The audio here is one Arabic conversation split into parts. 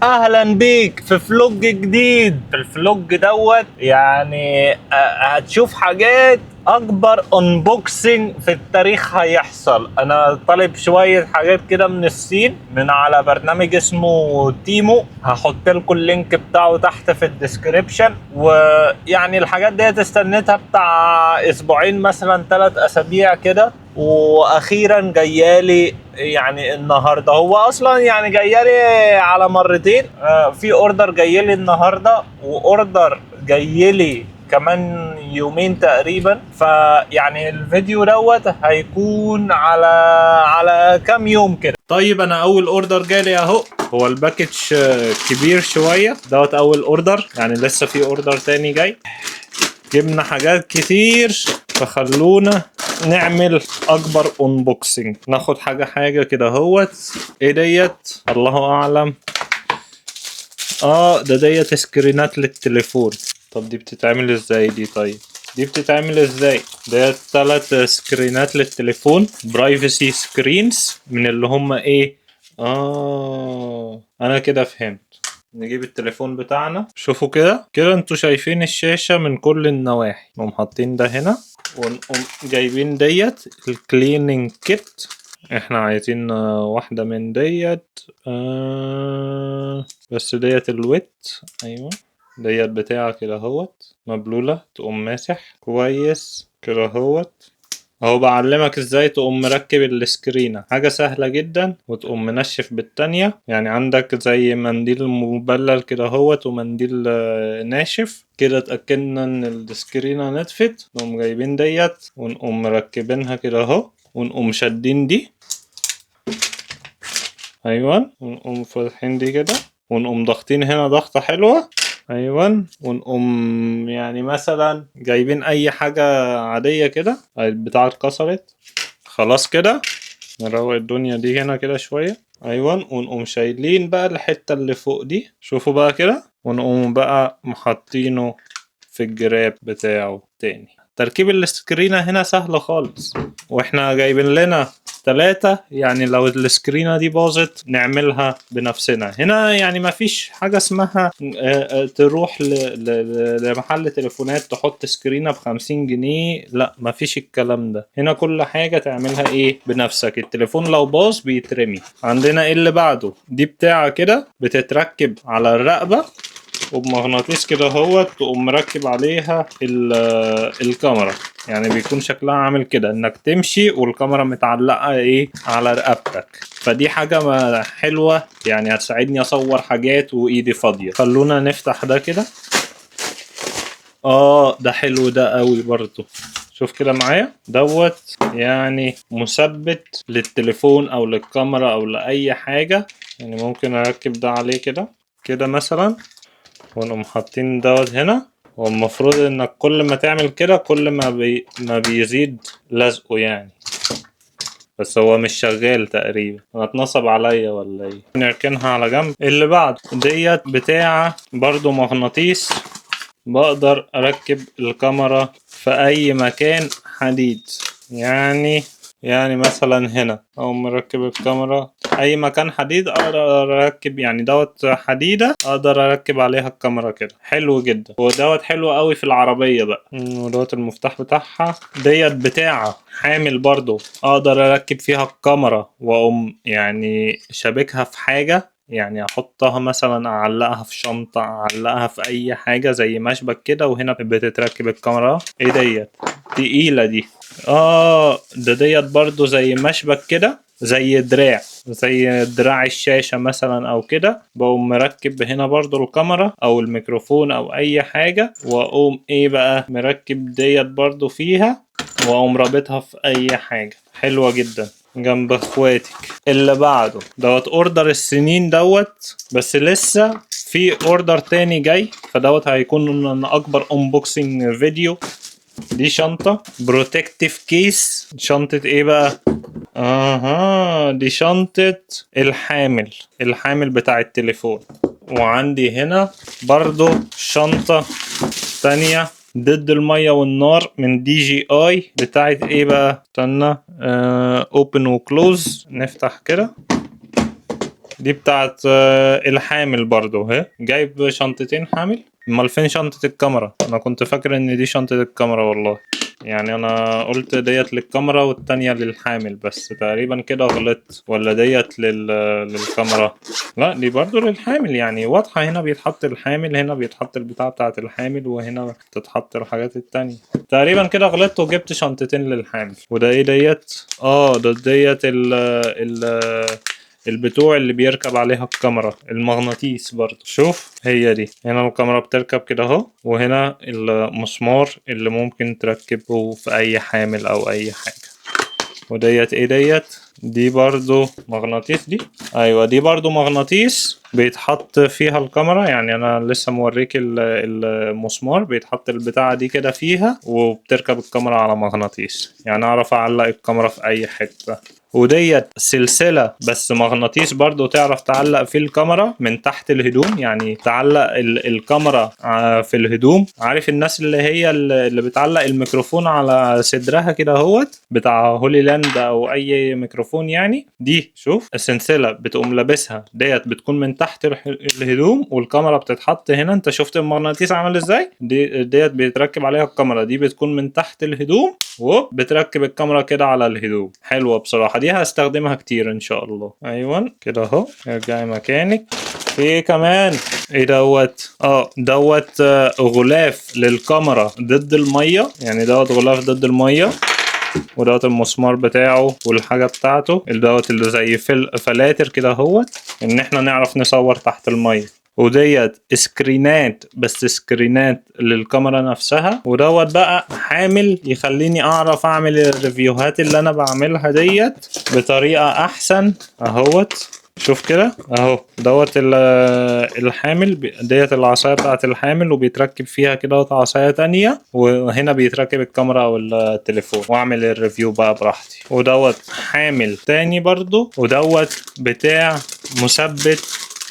اهلا بيك في فلوج جديد. في الفلوج دوت يعني هتشوف حاجات اكبر انبوكسنج في التاريخ هيحصل. انا طالب شوية حاجات كده من الصين من على برنامج اسمه تيمو، هحط لكم اللينك بتاعه تحت في الديسكريبشن. ويعني الحاجات دي استنيتها بتاع اسبوعين مثلا 3 اسابيع كده، واخيرا جايالي يعني النهارده. هو اصلا يعني جايالي على مرتين، في اوردر جايلي النهارده واوردر جايلي كمان يومين تقريبا. فيعني الفيديو دوت هيكون على كام يوم كده. طيب انا اول اوردر جالي اهو، هو الباكج كبير شويه دوت. اول اوردر يعني لسه في اوردر تاني جاي. جبنا حاجات كتير، فخلونا نعمل اكبر انبوكسنج. ناخد حاجه كده اهوت. ايه ديت؟ الله اعلم. ديت سكرينات للتليفون. طب دي بتتعمل ازاي دي؟ طيب دي بتتعمل ازاي؟ ديت 3 سكرينات للتليفون، برايفسي سكرينز، من اللي هم ايه. انا كده فهمت. نجيب التليفون بتاعنا، شوفوا كده انتوا شايفين الشاشة من كل النواحي. نقوم حاطين ده هنا، ونقوم جايبين ديت الكليننج كيت. احنا عايزين واحدة من ديت. بس ديت الويت. ايوه ديت بتاعة كده اهوت مبلولة، تقوم ماسح كويس كده اهوت. اهو بعلمك ازاي تقوم مركب السكرينة، حاجة سهلة جدا. وتقوم منشف بالتانية، يعني عندك زي منديل مبلل كده اهوت ومنديل ناشف كده. اتأكدنا ان السكرينة نطفت، نقوم جايبين ديت ونقوم مركبينها كده اهو، ونقوم شادين دي. ايوه، ونقوم فاتحين دي كده، ونقوم ضاغطين هنا ضغطة حلوة. ايوه، ونقوم يعني مثلا جايبين اي حاجة عادية كده. البتاعة اتكسرت خلاص كده. نروق الدنيا دي هنا كده شوية. ايوه، ونقوم شايلين بقى الحتة اللي فوق دي، شوفوا بقى كده، ونقوم بقى محطينه في الجراب بتاعه تاني. تركيب السكرينة هنا سهل خالص، واحنا جايبين لنا 3، يعني لو السكرينة دي باظت نعملها بنفسنا هنا. يعني ما فيش حاجة اسمها تروح لمحل تليفونات تحط سكرينة ب50 جنيه، لا ما فيش الكلام ده. هنا كل حاجة تعملها ايه بنفسك. التليفون لو باظ بيترمي. عندنا ايه اللي بعده؟ دي بتاعة كده بتتركب على الرقبة، وبمغناطيس كده اهوت تقوم مركب عليها الكاميرا. يعني بيكون شكلها عامل كده، انك تمشي والكاميرا متعلقة ايه على رقبتك. فدي حاجة حلوة، يعني هتساعدني اصور حاجات وايدي فاضية. خلونا نفتح ده كده. ده حلو ده قوي برضو. شوف كده معايا دوت، يعني مثبت للتليفون او للكاميرا او لاي حاجة. يعني ممكن اركب ده عليه كده مثلا، ونقوم حاطين دوت هنا. والمفروض انك كل ما تعمل كده كل ما بيزيد لزقه يعني. بس هو مش شغال تقريبا، انا اتنصب عليا ولا ايه؟ نركنها على جنب. اللي بعد ديت بتاعة برضو مغناطيس، بقدر اركب الكاميرا في اي مكان حديد. يعني مثلا هنا او مركب الكاميرا اي مكان حديد اقدر اركب، يعني دوت حديدة اقدر اركب عليها الكاميرا كده. حلو جدا. ودوت حلو قوي في العربية بقى. ودوت المفتاح بتاعها. ديت بتاعة حامل برضو، اقدر اركب فيها الكاميرا واقوم يعني شابكها في حاجة. يعني احطها مثلا، اعلقها في شنطة، اعلقها في اي حاجة زي مشبك كده، وهنا بتتركب الكاميرا. ايه ديت؟ تقيلة دي. ديت برضو زي مشبك كده، زي دراع، زي دراع الشاشة مثلا او كده. بقوم مركب هنا برضو الكاميرا او الميكروفون او اي حاجة، واقوم ايه بقى مركب ديت برضو فيها، واقوم رابطها في اي حاجة. حلوة جدا جنب اخواتك. اللي بعده دوت اوردر السنين دوت، بس لسه في اوردر تاني جاي، فدوت هيكون اكبر انبوكسنج فيديو. دي شنطة بروتكتيف كيس. شنطة ايه بقى؟ دي شنطة الحامل بتاع التليفون. وعندي هنا برضو شنطة تانية ضد المية والنار من DJI بتاعت ايه بقى؟ استنى، اوبن وكلوز. نفتح كده. دي بتاعت الحامل برضو اهي. جايب شنطتين حامل. امال فين شنطة الكاميرا؟ انا كنت فاكر ان دي شنطة الكاميرا والله. يعني انا قلت ديت للكاميرا والتانية للحامل، بس تقريبا كده غلطت. ولا ديت للكاميرا؟ لا دي برضو للحامل، يعني واضحة. هنا بيتحط الحامل، هنا بيتحط البتاع بتاعت الحامل، وهنا تتحط الحاجات التانية. تقريبا كده غلطت وجبت شنطتين للحامل. وده ايه ديت؟ ده ديت البتوع اللي بيركب عليها الكاميرا، المغناطيس برضه. شوف هي دي، هنا الكاميرا بتركب كده اهو، وهنا المسمار اللي ممكن تركبه في اي حامل او اي حاجة. وديت ايه ديت؟ دي برضو مغناطيس. دي ايوه دي برضو مغناطيس بيتحط فيها الكاميرا. يعني انا لسه موريك المسمار بيتحط البتاعة دي كده فيها، وبتركب الكاميرا على مغناطيس. يعني اعرف اعلق الكاميرا في اي حتة. وديت سلسلة بس مغناطيس برضو، تعرف تعلق في الكاميرا من تحت الهدوم. يعني تعلق الكاميرا في الهدوم. عارف الناس اللي هي اللي بتعلق الميكروفون على صدرها كده اهوت، بتاع هولي لاند او اي ميكروفون يعني. دي شوف السلسلة بتقوم لابسها، ديت بتكون من تحت الهدوم، والكاميرا بتتحط هنا. انت شفت المغناطيس عامل ازاي؟ ديت بيتركب عليها الكاميرا، دي بتكون من تحت الهدوم، وبتركب الكاميرا كده على الهدوم. حلوة بصراحة، دي هستخدمها كتير ان شاء الله. ايوه كده اهو. ارجعي مكانك. في كمان ايه دوت؟ دوت غلاف للكاميرا ضد المية. يعني دوت غلاف ضد المية، ودوت المسمار بتاعه والحاجة بتاعته. دوت اللي زي فلاتر كده اهوت، ان احنا نعرف نصور تحت المية. وديت سكرينات، بس سكرينات للكاميرا نفسها. ودوت بقى حامل يخليني اعرف اعمل الريفيوهات اللي انا بعملها ديت بطريقة احسن اهوت. شوف كده اهو، دوت الحامل ديت العصاية بتاعت الحامل، وبيتركب فيها كده عصاية تانية، وهنا بيتركب الكاميرا او التليفون، واعمل الريفيو بقى براحتي. ودوت حامل تاني برضو، ودوت بتاع مثبت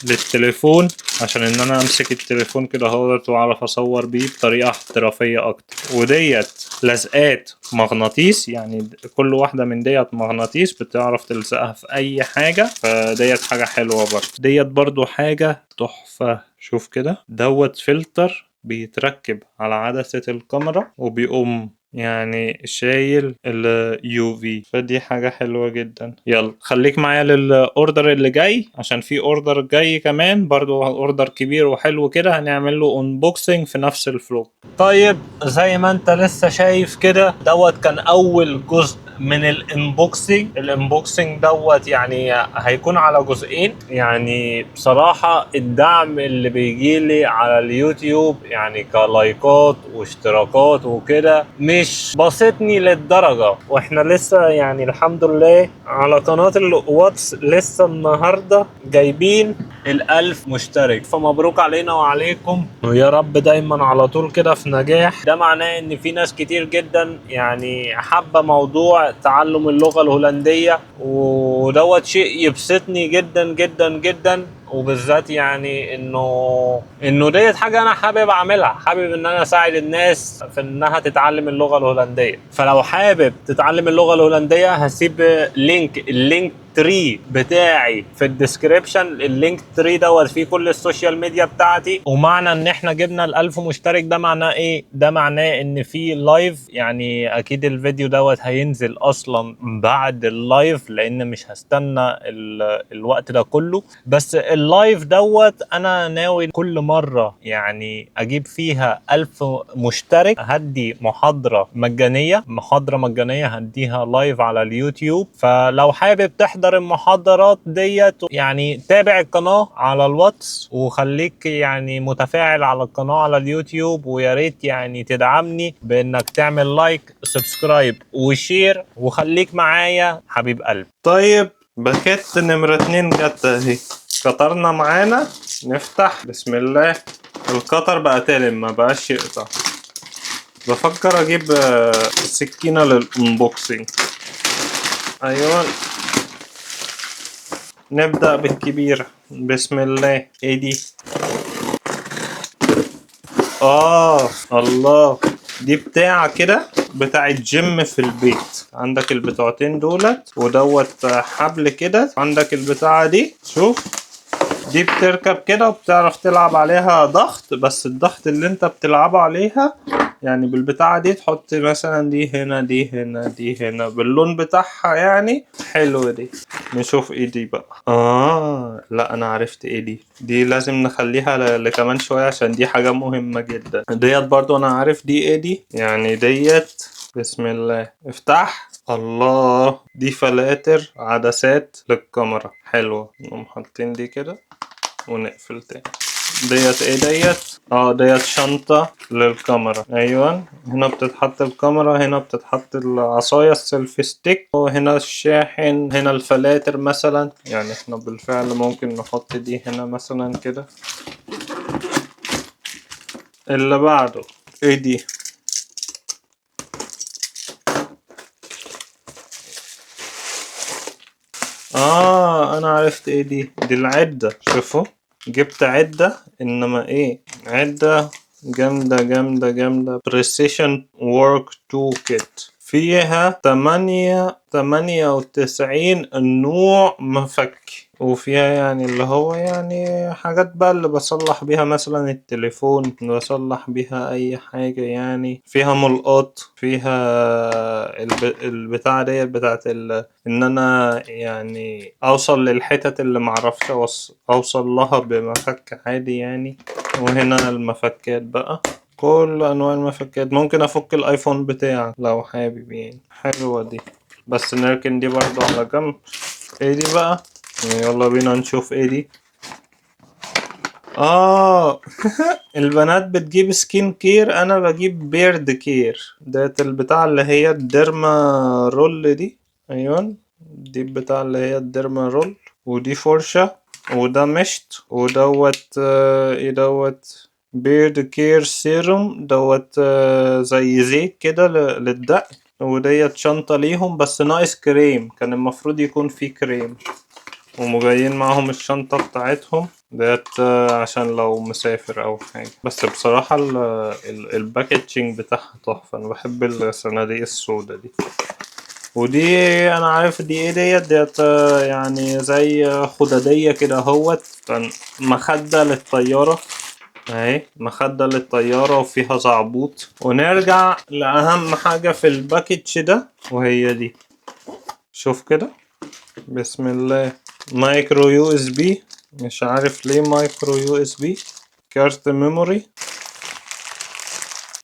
للتليفون، عشان ان انا امسك التليفون كده اهوت واعرف اصور بيه بطريقه احترافيه اكتر. وديت لزقات مغناطيس، يعني كل واحده من ديت مغناطيس بتعرف تلزقها في اي حاجه، فديت حاجه حلوه برضه. ديت برضه حاجه تحفه. شوف كده، دوت فلتر بيتركب على عدسه الكاميرا، وبيقوم يعني شايل اليو في، فدي حاجة حلوة جدا. يلا خليك معايا للاوردر اللي جاي، عشان في اوردر جاي كمان برضو، اوردر كبير وحلو كده، هنعمل له انبوكسنج في نفس الفلوج. طيب زي ما انت لسه شايف كده، دوت كان اول جزء من الانبوكسنج دوت. يعني هيكون على جزئين. يعني بصراحة الدعم اللي بيجيلي على اليوتيوب يعني كلايكات واشتراكات وكده مش بسطني للدرجة. واحنا لسه يعني الحمد لله على قناة الواتس لسه النهاردة جايبين 1000 مشترك، فمبروك علينا وعليكم، ويا رب دايما على طول كده في نجاح. ده معناه ان في ناس كتير جدا يعني حابة موضوع تعلم اللغة الهولندية، ودوت شيء يبسطني جدا جدا جدا. وبالذات يعني انه ديت حاجه انا حابب اعملها، حابب ان انا اساعد الناس في انها تتعلم اللغه الهولنديه. فلو حابب تتعلم اللغه الهولنديه هسيب اللينك تري بتاعي في الديسكريبشن. اللينك تري دوت فيه كل السوشيال ميديا بتاعتي. ومعنى ان احنا جبنا ال1000 مشترك ده معناه ايه؟ ده معناه ان في لايف. يعني اكيد الفيديو دوت هينزل اصلا بعد اللايف، لان مش هستنى الوقت ده كله. بس اللايف دوت انا ناوي كل مرة يعني اجيب فيها 1000 مشترك هدي محاضرة مجانية هديها لايف على اليوتيوب. فلو حابب تحضر المحاضرات ديت يعني تابع القناة على الواتس، وخليك يعني متفاعل على القناة على اليوتيوب. ويا ريت يعني تدعمني بانك تعمل لايك سبسكرايب وشير، وخليك معايا حبيب قلب. طيب باكيت نمرة 2 جت اهي. قطرنا معانا، نفتح بسم الله. القطر بقى تلم ما بقاش يقطع. بفكر اجيب سكينة للانبوكسينج. ايوه نبدأ بالكبير بسم الله. ايه دي؟ الله، دي بتاعة كده بتاع الجيم في البيت. عندك البتاعتين دولت، ودوت حبل كده. عندك البتاعة دي شوف دي بتركب كده وبتعرف تلعب عليها ضغط، بس الضغط اللي انت بتلعبه عليها يعني بالبتاعة دي تحط مثلا دي هنا دي هنا دي هنا باللون بتاعها يعني. حلو دي. نشوف ايه دي بقى. لا انا عرفت ايه دي لازم نخليها لكمان شوية عشان دي حاجة مهمة جدا. ديت برضو انا عارف دي ايه دي يعني. ديت بسم الله افتح. الله، دي فلاتر عدسات للكاميرا. حلوة. نقوم حاطين دي كده ونقفل تاني. ديت ايه ديت شنطة للكاميرا. ايوه، هنا بتتحط الكاميرا، هنا بتتحط العصاية السيلفي ستيك، وهنا الشاحن، هنا الفلاتر مثلا. يعني احنا بالفعل ممكن نحط دي هنا مثلا كده. اللي بعده ايه دي؟ انا عرفت ايه دي العدة. شوفوا، جبت عدة، انما ايه، عدة جامدة جامدة جامدة. بريسيشن وورك تو كيت، فيها 98 نوع مفك، وفيها يعني اللي هو يعني حاجات بقى اللي بصلح بيها مثلا التليفون، بصلح بيها اي حاجة يعني. فيها ملقاط، فيها البتاعة ديت بتاعت ان انا يعني اوصل للحتت اللي معرفش اوصل لها بمفك عادي يعني. وهنا المفكات بقى، كل انواع المفكات. ممكن افك الايفون بتاعك لو حابب يعني. حلوة دي، بس نركن دي برضو على جنب. ايه دي بقى؟ يلا بينا نشوف ايه دي. البنات بتجيب سكين كير، انا بجيب بيرد كير. ديت البتاع اللي هي الديرما رول دي. ايوه، دي البتاع اللي هي الديرما رول. ودي فرشة، وده مشط، ودوت ايه دوت بيرد كير سيروم دوت. زي زيت كده للدقن. وديت شنطة ليهم بس ناقص كريم، كان المفروض يكون في كريم. ومجايين معاهم الشنطة بتاعتهم ديت عشان لو مسافر او حاجة. بس بصراحة الباكجينج بتاعها تحفة. انا بحب الصناديق السودا دي. ودي انا عارف دي ايه ديت يعني زي خدادية كده اهوت. كان مخدة للطيارة اهي، مخدة للطيارة وفيها زعبوط. ونرجع لأهم حاجة في الباكج ده، وهي دي. شوف كده، بسم الله. مايكرو يو اس بي، مش عارف ليه مايكرو يو اس بي. كارت ميموري.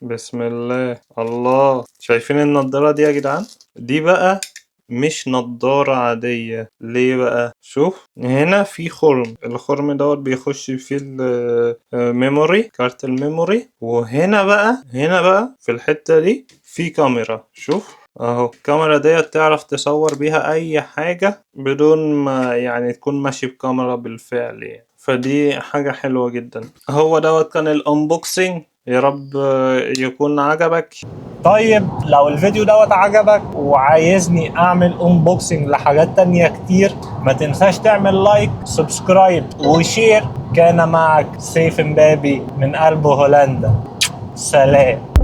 بسم الله. الله، شايفين النضارة دي يا جدعان؟ دي بقى مش نضارة عادية. ليه بقى؟ شوف هنا في خرم، الخرم دوت بيخش فيه الميموري، كارت الميموري. وهنا بقى، هنا بقى في الحتة دي في كاميرا. شوف اهو، الكاميرا ديت تعرف تصور بيها اي حاجة بدون ما يعني تكون ماشي بكاميرا بالفعل يعني. فدي حاجة حلوة جدا. هو دوت كان الانبوكسينج. يا رب يكون عجبك. طيب لو الفيديو دوت عجبك وعايزني اعمل انبوكسنج لحاجات تانية كتير، ما تنساش تعمل لايك، سبسكرايب وشير. كان معك سيف امبابي من قلب هولندا. سلام.